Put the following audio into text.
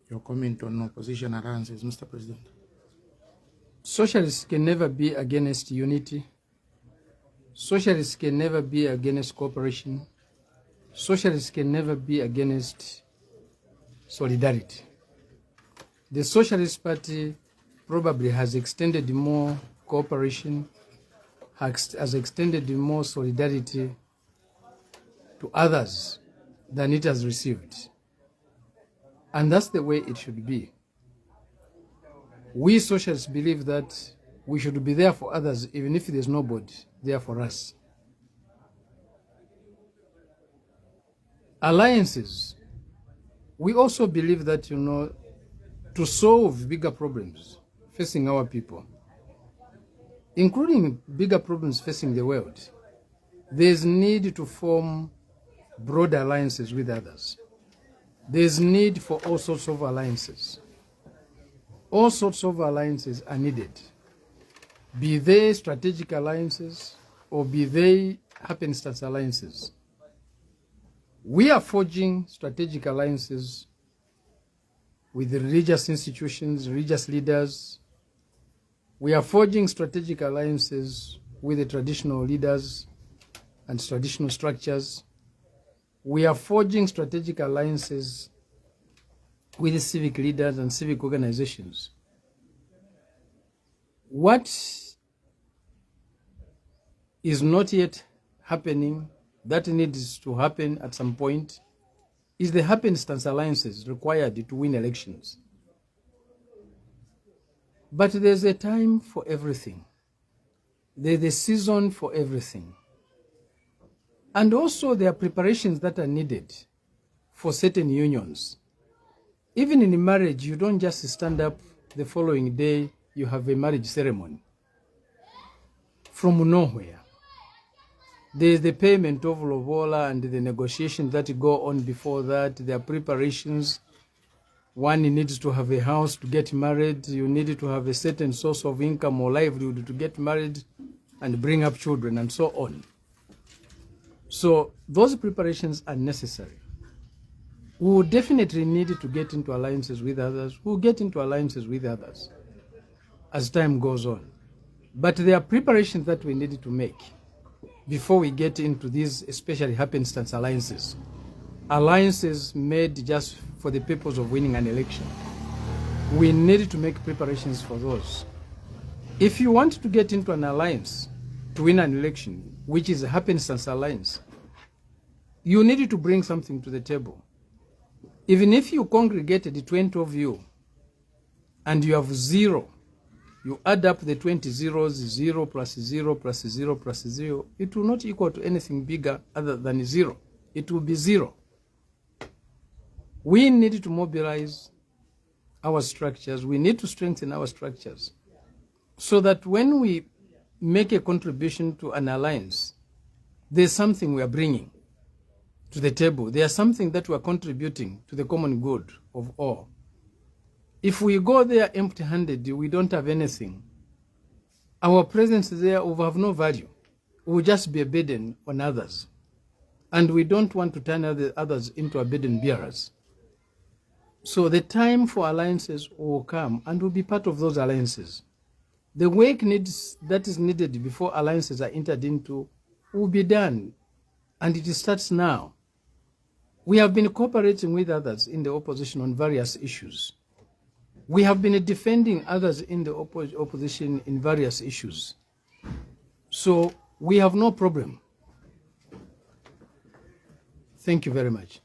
Your comment on opposition alliances, Mr. President. Socialists can never be against unity. Socialists can never be against cooperation. Socialists can never be against solidarity. The Socialist Party probably has extended more cooperation, has extended more solidarity to others than it has received. And that's the way it should be. We socialists believe that we should be there for others even if there's nobody there for us. Alliances. We also believe that, to solve bigger problems facing our people, including bigger problems facing the world, there's need to form broad alliances with others. There's need for all sorts of alliances. All sorts of alliances are needed, be they strategic alliances or be they happenstance alliances. We are forging strategic alliances with the religious institutions, religious leaders. We are forging strategic alliances with the traditional leaders and traditional structures. We are forging strategic alliances with the civic leaders and civic organizations. What is not yet happening, that needs to happen at some point, is the happenstance alliances required to win elections. But there's a time for everything. There's a season for everything. And also there are preparations that are needed for certain unions. Even in marriage, you don't just stand up the following day, you have a marriage ceremony. From nowhere. There is the payment of lobola and the negotiations that go on before that. There are preparations. One needs to have a house to get married. You need to have a certain source of income or livelihood to get married and bring up children and so on. So those preparations are necessary. We will definitely need to get into alliances with others. We'll get into alliances with others as time goes on. But there are preparations that we need to make before we get into these, especially happenstance alliances. Alliances made just for the purpose of winning an election. We need to make preparations for those. If you want to get into an alliance to win an election, which is a happenstance alliance, you need to bring something to the table. Even if you congregated 20 of you and you have 0, you add up the 20 zeros, 0 plus 0 plus 0 plus 0, it will not equal to anything bigger other than 0. It will be 0. We need to mobilize our structures. We need to strengthen our structures so that when we make a contribution to an alliance, there's something we are bringing to the table. There's something that we are contributing to the common good of all. If we go there empty-handed, we don't have anything. Our presence there will have no value. It will just be a burden on others. And we don't want to turn others into a burden bearers. So the time for alliances will come and we'll be part of those alliances. The work that is needed before alliances are entered into will be done. And it starts now. We have been cooperating with others in the opposition on various issues. We have been defending others in the opposition in various issues. So we have no problem. Thank you very much.